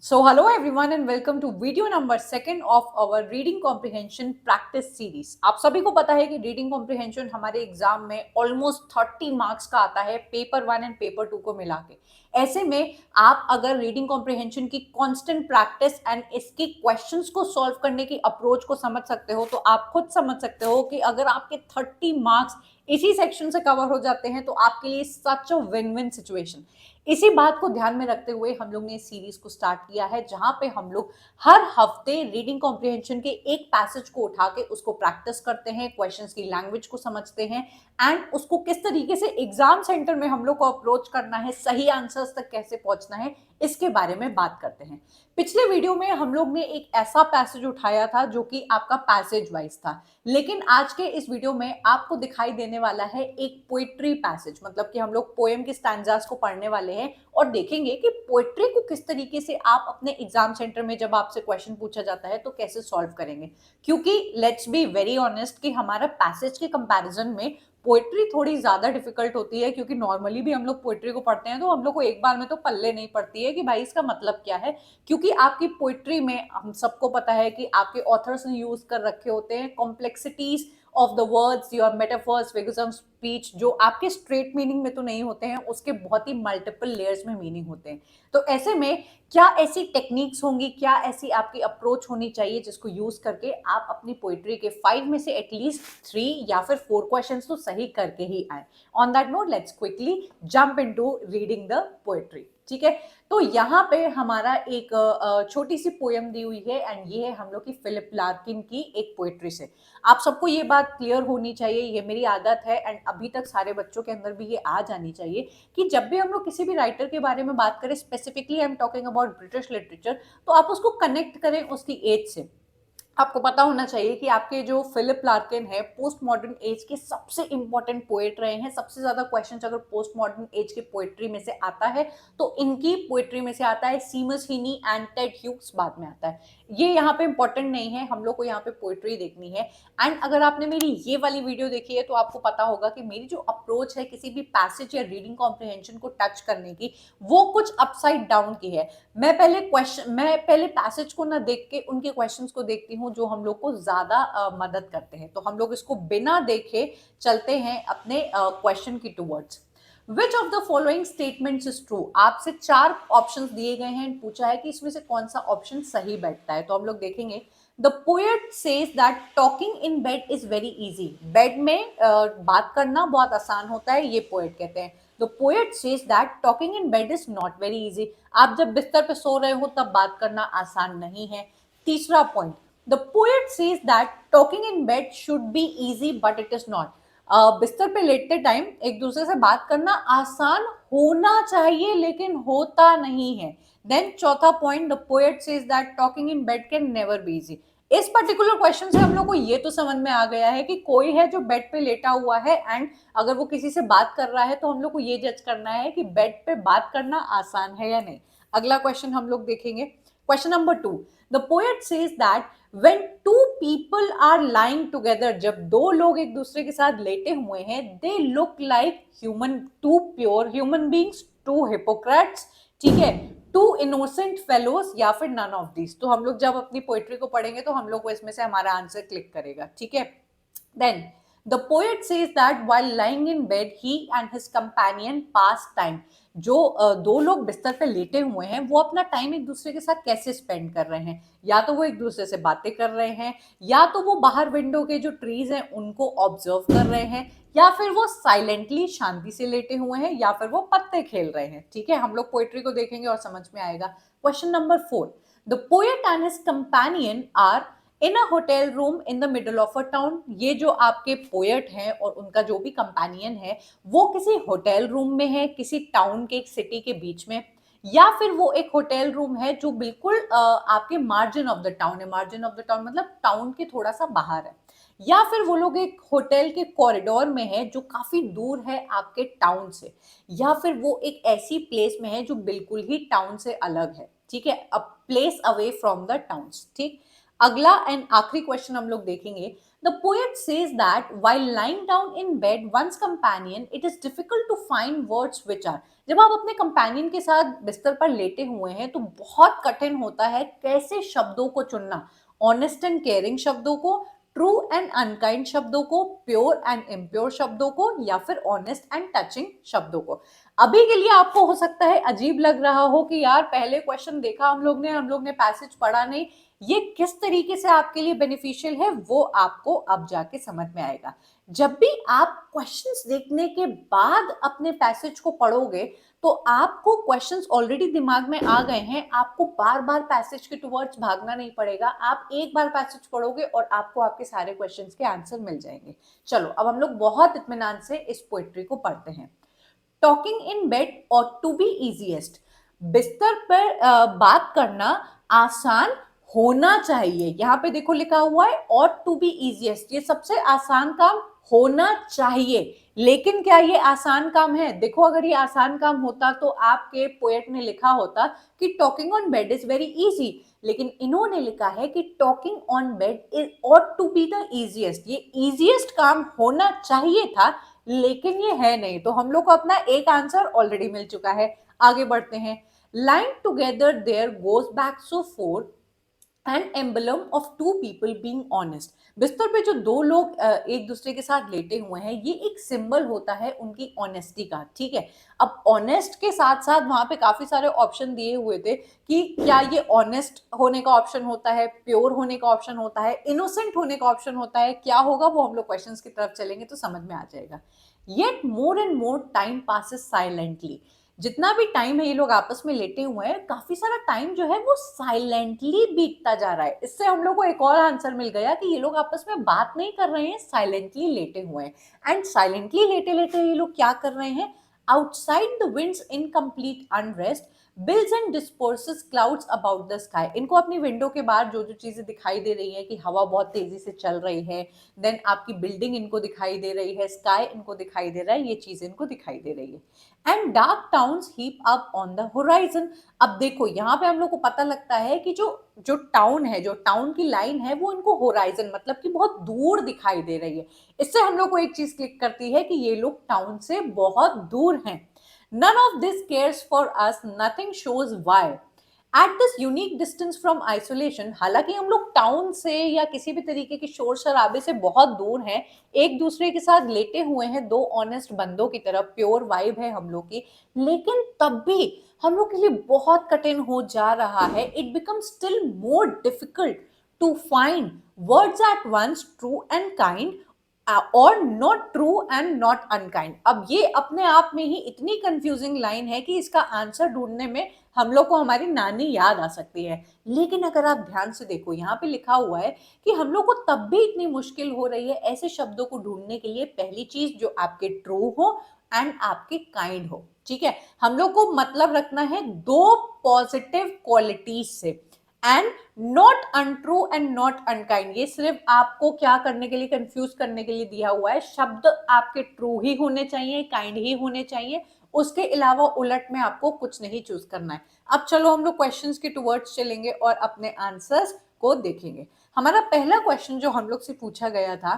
So, hello everyone and welcome to video number second of our reading comprehension practice series. आप सभी को पता है कि रीडिंग कॉम्प्रिहेंशन हमारे एग्जाम में ऑलमोस्ट 30 मार्क्स का आता है पेपर 1 एंड पेपर 2 को मिला के। ऐसे में आप अगर रीडिंग कॉम्प्रिहेंशन की कांस्टेंट प्रैक्टिस एंड इसकी क्वेश्चंस को सॉल्व करने की अप्रोच को समझ सकते हो तो आप खुद समझ सकते हो कि अगर आपके 30 मार्क्स इसी सेक्शन से कवर हो जाते हैं तो आपके लिए सच अ विन विन सिचुएशन। इसी बात को ध्यान में रखते हुए हम लोग ने इस सीरीज को स्टार्ट किया है जहां पे हम लोग हर हफ्ते रीडिंग कॉम्प्रिहेंशन के एक पैसेज को उठा के उसको प्रैक्टिस करते हैं, क्वेश्चंस की लैंग्वेज को समझते हैं एंड उसको किस तरीके से एग्जाम सेंटर में हम लोग को अप्रोच करना है, सही आंसर्स तक कैसे पहुंचना है, इसके बारे में बात करते हैं। पिछले वीडियो में हम लोग ने एक ऐसा पैसेज उठाया था जो कि आपका पैसेज वाइज था, लेकिन आज के इस वीडियो में आपको दिखाई देने वाला है एक पोएट्री पैसेज, मतलब कि हम लोग पोएम की स्टैंजास को पढ़ने वाले हैं और देखेंगे कि पोएट्री को किस तरीके से आप अपने एग्जाम सेंटर में जब आपसे क्वेश्चन पूछा जाता है तो कैसे सॉल्व करेंगे। क्योंकि लेट्स बी वेरी ऑनेस्ट कि हमारा पैसेज के कंपैरिजन में पोएट्री थोड़ी ज्यादा डिफिकल्ट होती है, क्योंकि नॉर्मली भी हम लोग पोएट्री को पढ़ते हैं तो हम लोग को एक बार में तो पल्ले नहीं पड़ती है कि भाई इसका मतलब क्या है। क्योंकि आपकी पोएट्री में हम सबको पता है कि आपके ऑथर्स ने यूज कर रखे होते हैं complexities of the words, your metaphors, figures of speech, जो आपके स्ट्रेट मीनिंग में तो नहीं होते हैं, उसके बहुत ही मल्टीपल लेयर्स में मीनिंग होते हैं। तो ऐसे में क्या ऐसी टेक्निक्स होंगी, क्या ऐसी आपकी अप्रोच होनी चाहिए जिसको यूज करके आप अपनी पोइट्री के 5 में से एटलीस्ट 3 या फिर 4 क्वेश्चंस तो सही करके ही आए। On that note let's quickly jump into reading the poetry. ठीक है, तो यहाँ पे हमारा एक छोटी सी पोयम दी हुई है एंड ये है हम लोग की फिलिप लार्किन की एक पोएट्री से। आप सबको ये बात क्लियर होनी चाहिए, ये मेरी आदत है एंड अभी तक सारे बच्चों के अंदर भी ये आ जानी चाहिए कि जब भी हम लोग किसी भी राइटर के बारे में बात करें, specifically I am talking about British literature, तो आप उसको कनेक्ट करें उसकी एज से। आपको पता होना चाहिए कि आपके जो फिलिप लार्किन है पोस्ट मॉडर्न एज के सबसे इंपॉर्टेंट पोएट रहे हैं। सबसे ज्यादा क्वेश्चंस अगर पोस्ट मॉडर्न एज के पोएट्री में से आता है तो इनकी पोएट्री में से आता है। सीमस हीनी एंड टेड ह्यूग्स बाद में आता है। ये यहाँ पे इंपॉर्टेंट नहीं है, हम लोग को यहाँ पे पोएट्री देखनी है। एंड अगर आपने मेरी ये वाली वीडियो देखी है तो आपको पता होगा कि मेरी जो अप्रोच है किसी भी पैसेज या रीडिंग कॉम्प्रिहेंशन को टच करने की, वो कुछ अपसाइड डाउन की है। मैं पहले पैसेज को ना देख के उनके क्वेश्चंस को देखती हूँ जो हम लोग को ज्यादा मदद करते हैं। तो हम लोग इसको बिना देखे चलते हैं अपने क्वेश्चन की towards. Which of the following statements is true. आपसे 4 ऑप्शंस दिए गए हैं, पूछा है कि इसमें से कौन सा ऑप्शन सही बैठता है। तो हम लोग देखेंगे। The poet says that talking in bed is very easy. Bed में बात करना बहुत आसान होता है, ये पोएट कहते हैं। The poet says that talking in bed is not very easy. आप जब बिस्तर पे सो रहे हो तब बात करना आसान नहीं है। तीसरा point, the poet says that talking in bed should be easy but it is not. बिस्तर पे लेटते टाइम एक दूसरे से बात करना आसान होना चाहिए लेकिन होता नहीं है। देन चौथा point, the poet says that talking in bed can never be easy. इस पर्टिकुलर क्वेश्चन से हम लोग को ये तो समझ में आ गया है कि कोई है जो बेड पे लेटा हुआ है एंड अगर वो किसी से बात कर रहा है तो हम लोग को ये जज करना है कि बेड पे बात करना आसान है या नहीं। अगला क्वेश्चन हम लोग देखेंगे। Question number 2, the poet says that when two people are lying together, जब दो लोग एक दूसरे के साथ लेटे हुए हैं, they look like human, two pure human beings, two hypocrites, ठीक है, two innocent fellows या फिर none of these। तो हम लोग जब अपनी पोएट्री को पढ़ेंगे तो हम लोग को इसमें से हमारा आंसर क्लिक करेगा। ठीक है, then the poet says that while lying in bed he and his companion pass time। जो दो लोग बिस्तर पे लेटे हुए हैं वो अपना टाइम एक दूसरे के साथ कैसे स्पेंड कर रहे हैं। या तो वो एक दूसरे से बातें कर रहे हैं, या तो वो बाहर विंडो के जो ट्रीज हैं उनको ऑब्जर्व कर रहे हैं, या फिर वो साइलेंटली शांति से लेटे हुए हैं, या फिर वो पत्ते खेल रहे हैं। ठीक है, हम लोग पोएट्री को देखेंगे और समझ में आएगा। Question number 4, the poet and his companion are in a hotel room in the middle of a town. ये जो आपके पोएट हैं और उनका जो भी कंपेनियन है वो किसी होटल रूम में है, किसी टाउन के, एक सिटी के बीच में, या फिर वो एक होटल रूम है जो बिल्कुल आपके मार्जिन ऑफ द टाउन है। मार्जिन ऑफ द टाउन मतलब टाउन के थोड़ा सा बाहर है, या फिर वो लोग एक होटल के कॉरिडोर में है जो काफी दूर है आपके टाउन से, या फिर वो एक ऐसी प्लेस में है जो बिल्कुल ही टाउन से अलग है। ठीक है, a place away from the town. ठीक, अगला एंड आखिरी क्वेश्चन हम लोग देखेंगे। The poet says that while lying down in bed one's companion it is difficult to find words which are. जब आप अपने कंपेनियन के साथ बिस्तर पर लेटे हुए हैं तो बहुत कठिन होता है कैसे शब्दों को चुनना, ऑनेस्ट एंड केयरिंग शब्दों को, ट्रू एंड अनकाइंड शब्दों को, प्योर एंड इम्प्योर शब्दों को, या फिर ऑनेस्ट एंड टचिंग शब्दों को। अभी के लिए आपको हो सकता है अजीब लग रहा हो कि यार पहले क्वेश्चन देखा हम लोग ने पैसेज पढ़ा नहीं। ये किस तरीके से आपके लिए बेनिफिशियल है वो आपको अब जाके समझ में आएगा। जब भी आप क्वेश्चंस देखने के बाद अपने पैसेज को पढ़ोगे तो आपको क्वेश्चंस ऑलरेडी दिमाग में आ गए हैं, आपको बार बार पैसेज के टुवर्ड्स भागना नहीं पड़ेगा। आप एक बार पैसेज पढ़ोगे और आपको आपके सारे क्वेश्चंस के आंसर मिल जाएंगे। चलो अब हम लोग बहुत इत्मीनान से इस पोएट्री को पढ़ते हैं। टॉकिंग इन बेड और टू बी इजीएस्ट। बिस्तर पर बात करना आसान होना चाहिए। यहाँ पे देखो लिखा हुआ है और टू बी इजीएस्ट, ये सबसे आसान काम होना चाहिए। लेकिन क्या ये आसान काम है? देखो अगर ये आसान काम होता तो आपके पोएट ने लिखा होता कि talking on bed is very easy, लेकिन इन्होंने लिखा है कि टॉकिंग ऑन बेड इज और टू बी द इजीएस्ट। ये इजीएस्ट काम होना चाहिए था लेकिन ये है नहीं। तो हम लोग को अपना एक आंसर ऑलरेडी मिल चुका है। आगे बढ़ते हैं। Line together there goes back so for an emblem of two people being honest. बिस्तर पे जो दो लोग एक दूसरे के साथ लेटे हुए हैं ये एक सिंबल होता है उनकी ऑनेस्टी का। ठीक है, अब ऑनेस्ट के साथ साथ वहां पे काफी सारे ऑप्शन दिए हुए थे कि क्या ये ऑनेस्ट होने का ऑप्शन होता है, प्योर होने का ऑप्शन होता है, इनोसेंट होने का ऑप्शन होता है, क्या होगा वो हम लोग क्वेश्चंस की तरफ चलेंगे तो समझ में आ जाएगा। Yet more and more time passes silently. जितना भी टाइम है ये लोग आपस में लेटे हुए हैं, काफी सारा टाइम जो है वो साइलेंटली बीतता जा रहा है। इससे हम लोग को एक और आंसर मिल गया कि ये लोग आपस में बात नहीं कर रहे हैं, साइलेंटली लेटे हुए हैं। एंड साइलेंटली लेटे लेटे ये लोग क्या कर रहे हैं? Outside the winds in complete unrest bills and डिस्पर्सेस clouds about the sky. इनको अपनी विंडो के बाहर जो जो चीजें दिखाई दे रही है कि हवा बहुत तेजी से चल रही है, देन आपकी बिल्डिंग इनको दिखाई दे रही है, स्काई इनको दिखाई दे रहा है, ये चीज इनको दिखाई दे रही है। And dark towns heap up on the horizon. अब देखो यहाँ पे हम लोग को पता लगता है कि जो जो टाउन है, जो टाउन की लाइन है वो इनको होराइजन मतलब कि बहुत दूर दिखाई दे रही है। इससे हम लोग को एक चीज क्लिक करती है कि ये लोग टाउन से बहुत दूर हैं। None of this cares for us, nothing shows why at this unique distance from isolation. हालांकि हम लोग टाउन से या किसी भी तरीके के शोर शराबे से बहुत दूर हैं, एक दूसरे के साथ लेटे हुए हैं दो ऑनेस्ट बंदों की तरफ, प्योर वाइब है हम लोग की, लेकिन तब भी हम लोग के लिए बहुत कठिन हो जा रहा है। It become still more difficult to find words at once true and kind और not true and not unkind. अब ये अपने आप में ही इतनी कंफ्यूजिंग लाइन है कि इसका आंसर ढूंढने में हम लोग को हमारी नानी याद आ सकती है। लेकिन अगर आप ध्यान से देखो यहाँ पे लिखा हुआ है कि हम लोग को तब भी इतनी मुश्किल हो रही है ऐसे शब्दों को ढूंढने के लिए, पहली चीज जो आपके ट्रू हो एंड आपके काइंड हो। ठीक है, हम लोग को मतलब रखना है दो पॉजिटिव क्वालिटीज से, and not untrue and not unkind. ये सिर्फ आपको क्या करने के लिए, कंफ्यूज करने के लिए दिया हुआ है। शब्द आपके ट्रू ही होने चाहिए, काइंड ही होने चाहिए, उसके अलावा उलट में आपको कुछ नहीं चूज करना है। अब चलो हम लोग क्वेश्चंस के टुवर्ड्स चलेंगे और अपने आंसर्स को देखेंगे। हमारा पहला क्वेश्चन जो हम लोग से पूछा गया था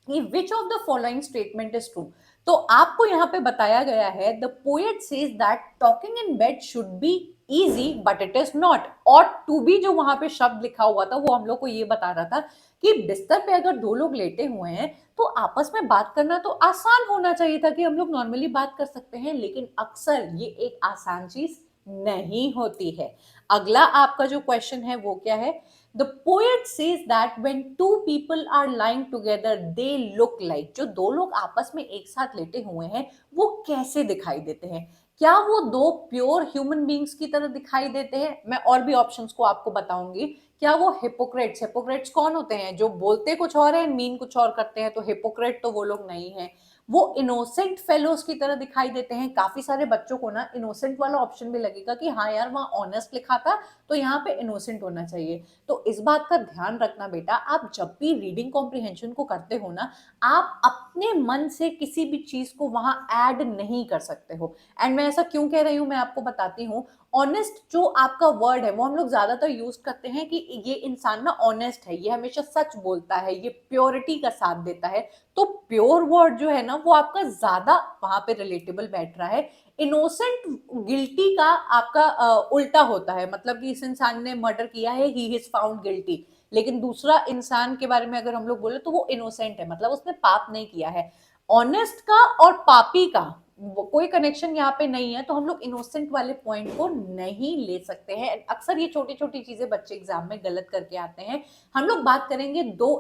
कि which of the following statement is true. तो आपको यहाँ पे बताया गया है the poet says that talking in bed should be easy but it is not. और टू बी जो वहां पे शब्द लिखा हुआ था वो हम लोग को ये बता रहा था कि बिस्तर पे अगर दो लोग लेटे हुए हैं तो आपस में बात करना तो आसान होना चाहिए था कि हम लोग नॉर्मली बात कर सकते हैं, लेकिन अक्सर ये एक आसान चीज नहीं होती है। अगला आपका जो क्वेश्चन है वो क्या है? The poet says that when two people are lying together, they look like। जो दो लोग आपस में एक साथ लेटे हुए हैं वो कैसे दिखाई देते हैं? क्या वो दो प्योर ह्यूमन बींग्स की तरह दिखाई देते हैं? मैं और भी ऑप्शंस को आपको बताऊंगी। क्या वो हिपोक्रेट्स, हिपोक्रेट्स कौन होते हैं? जो बोलते कुछ और है मीन कुछ और करते हैं, तो हिपोक्रेट तो वो लोग नहीं है। वो इनोसेंट फेलोज की तरह दिखाई देते हैं। काफी सारे बच्चों को ना इनोसेंट वाला ऑप्शन भी लगेगा कि हाँ यार वहां ऑनेस्ट लिखा था तो यहाँ पे इनोसेंट होना चाहिए। तो इस बात का ध्यान रखना बेटा, आप जब भी रीडिंग कॉम्प्रिहेंशन को करते हो ना, आप अपने मन से किसी भी चीज को वहां ऐड नहीं कर सकते हो। एंड मैं ऐसा क्यों कह रही हूं मैं आपको बताती हूँ। ऑनेस्ट जो आपका वर्ड है वो हम लोग ज्यादातर यूज करते हैं कि ये इंसान ना ऑनेस्ट है, ये हमेशा सच बोलता है, ये प्योरिटी का साथ देता है। तो प्योर वर्ड जो है ना वो आपका ज्यादा वहां पे रिलेटेबल बैठ रहा है। इनोसेंट गिल्टी का आपका उल्टा होता है, मतलब कि इस इंसान ने मर्डर किया है, ही इज फाउंड गिल्टी। लेकिन दूसरा इंसान के बारे में अगर हम लोग बोले तो वो इनोसेंट है, मतलब उसने पाप नहीं किया है। ऑनेस्ट का और पापी का कोई कनेक्शन यहाँ पे नहीं है, तो हम लोग इनोसेंट वाले पॉइंट को नहीं ले सकते हैं। अक्सर ये छोटी छोटी चीजें बच्चे एग्जाम में गलत करके आते हैं। हम लोग बात करेंगे दो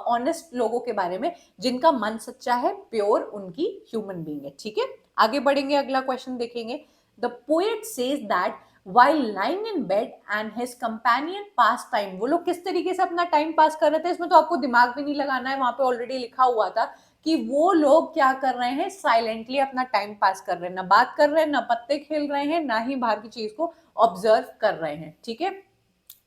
ऑनेस्ट लोगों के बारे में जिनका मन सच्चा है, प्योर उनकी ह्यूमन बीइंग है। ठीक है, आगे बढ़ेंगे, अगला क्वेश्चन देखेंगे। The poet says that while lying in bed and his companion pass time, वो लोग किस तरीके से अपना टाइम पास कर रहे थे, इसमें तो आपको दिमाग भी नहीं लगाना है, वहां पे ऑलरेडी लिखा हुआ था कि वो लोग क्या कर रहे हैं, साइलेंटली अपना टाइम पास कर रहे हैं, ना बात कर रहे हैं, ना पत्ते खेल रहे हैं, ना ही बाहर की चीज को ऑब्जर्व कर रहे हैं। ठीक है,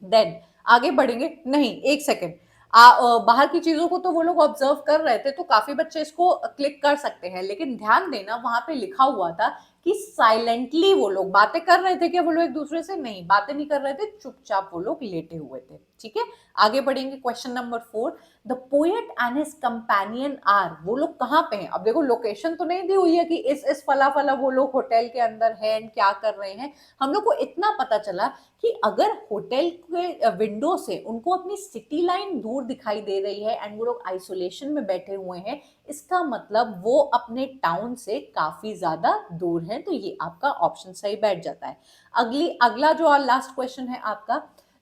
देन आगे बढ़ेंगे, नहीं एक सेकेंड, बाहर की चीजों को तो वो लोग ऑब्जर्व कर रहे थे, तो काफी बच्चे इसको क्लिक कर सकते हैं, लेकिन ध्यान देना वहां पे लिखा हुआ था कि साइलेंटली वो लोग बातें कर रहे थे। क्या वो लोग एक दूसरे से? नहीं, बातें नहीं कर रहे थे, चुपचाप वो लोग लेटे हुए थे। ठीक है, आगे बढ़ेंगे, question number 4। The poet and his companion are, वो लोग कहाँ पे हैं? अब देखो लोकेशन तो नहीं दी हुई है कि इस फला फला वो लोग होटल के अंदर हैं एंड क्या कर रहे हैं। हम लोग को इतना पता चला कि अगर होटल के विंडो से उनको अपनी सिटी लाइन दूर दिखाई दे रही है एंड वो लोग आइसोलेशन में बैठे हुए हैं, इसका मतलब वो अपने टाउन से काफी ज्यादा दूर है। तो ये आपका ऑप्शन सही बैठ जाता है। अगला जो लास्ट क्वेश्चन है आपका,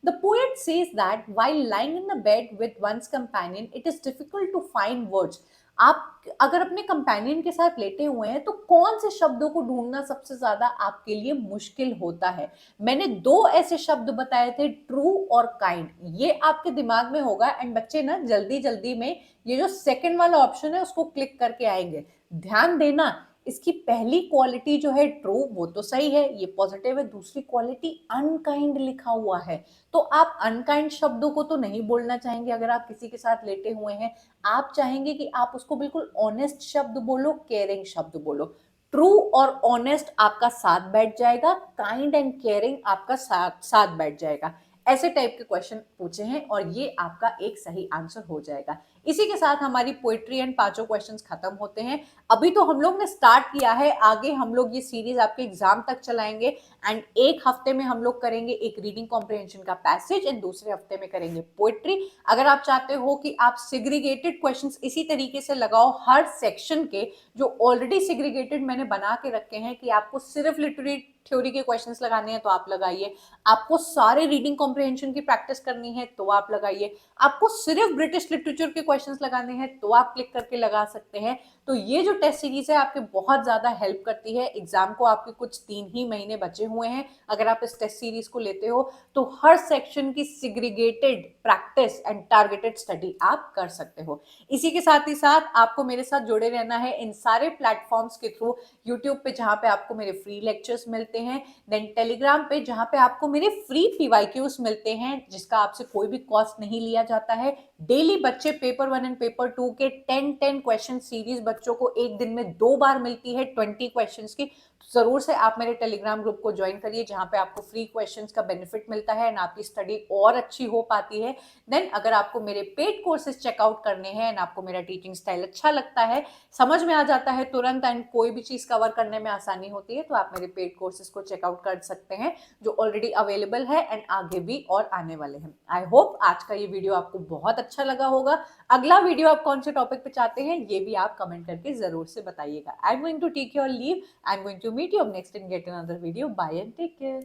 the poet says that while lying in the bed with one's companion it is difficult to find words. आप अगर अपने कंपेनियन के साथ लेटे हुए हैं तो कौन से शब्दों को ढूंढना सबसे ज्यादा आपके लिए मुश्किल होता है? मैंने दो ऐसे शब्द बताए थे, ट्रू और काइंड, ये आपके दिमाग में होगा एंड बच्चे ना जल्दी जल्दी में ये जो सेकंड वाला ऑप्शन है उसको क्लिक करके आएंगे। ध्यान देना, इसकी पहली क्वालिटी जो है ट्रू, वो तो सही है, ये पॉजिटिव है। दूसरी क्वालिटी अनकाइंड लिखा हुआ है, तो आप अनकाइंड शब्दों को तो नहीं बोलना चाहेंगे अगर आप किसी के साथ लेटे हुए हैं। आप चाहेंगे कि आप उसको बिल्कुल ऑनेस्ट शब्द बोलो, केयरिंग शब्द बोलो। ट्रू और ऑनेस्ट आपका साथ बैठ जाएगा, काइंड एंड केयरिंग आपका साथ बैठ जाएगा। ऐसे टाइप के क्वेश्चन पूछे हैं और ये आपका एक सही आंसर हो जाएगा। इसी के साथ हमारी पोएट्री एंड पांचों क्वेश्चंस खत्म होते हैं। अभी तो हम लोग ने स्टार्ट किया है, आगे हम लोग ये सीरीज आपके एग्जाम तक चलाएंगे एंड एक हफ्ते में हम लोग करेंगे एक रीडिंग कॉम्प्रिहेंशन का पैसेज एंड दूसरे हफ्ते में करेंगे पोएट्री। अगर आप चाहते हो कि आप सिग्रीगेटेड क्वेश्चंस इसी तरीके से लगाओ हर सेक्शन के, जो ऑलरेडी सिग्रीगेटेड मैंने बना के रखे हैं कि आपको सिर्फ लिटरेरी थ्योरी के क्वेश्चंस लगाने हैं तो आप लगाइए, आपको सारे रीडिंग कॉम्प्रिहेंशन की प्रैक्टिस करनी है तो आप लगाइए, आपको सिर्फ ब्रिटिश लिटरेचर के क्वेश्चंस लगाने हैं तो आप क्लिक करके लगा सकते हैं। तो ये जो टेस्ट सीरीज है आपके बहुत ज्यादा हेल्प करती है। एग्जाम को आपके कुछ 3 ही महीने बचे हुए हैं, अगर आप इस टेस्ट सीरीज को लेते हो तो हर सेक्शन की सिग्रीगेटेड प्रैक्टिस एंड टारगेटेड स्टडी आप कर सकते हो। इसी के साथ ही साथ आपको मेरे साथ जुड़े रहना है इन सारे प्लेटफॉर्म्स के थ्रू, यूट्यूब पे जहां पे आपको मेरे फ्री लेक्चर्स मिलते हैं, देन टेलीग्राम पे जहां पे आपको मेरे फ्री पीवाईक्यूज मिलते हैं जिसका आपसे कोई भी कॉस्ट नहीं लिया जाता है। डेली बच्चे पेपर 1 एंड पेपर 2 के 10 क्वेश्चन सीरीज बच्चों को एक दिन में 2 बार मिलती है 20 क्वेश्चंस की। जरूर से आप मेरे टेलीग्राम ग्रुप को ज्वाइन करिए जहां पे आपको फ्री क्वेश्चंस का बेनिफिट मिलता है एंड आपकी स्टडी और अच्छी हो पाती है। देन अगर आपको मेरे पेड कोर्सेज चेकआउट करने हैं एंड आपको मेरा टीचिंग स्टाइल अच्छा लगता है, समझ में आ जाता है तुरंत एंड कोई भी चीज कवर करने में आसानी होती है, तो आप मेरे पेड कोर्सेज को चेकआउट कर सकते हैं जो ऑलरेडी अवेलेबल है एंड आगे भी और आने वाले हैं। आई होप आज का ये वीडियो आपको बहुत अच्छा लगा होगा। अगला वीडियो आप कौन से टॉपिक पे चाहते हैं ये भी आप कमेंट करके जरूर से बताइएगा। I am going to take your leave, I am going to meet you up next and get another video. Bye and take care.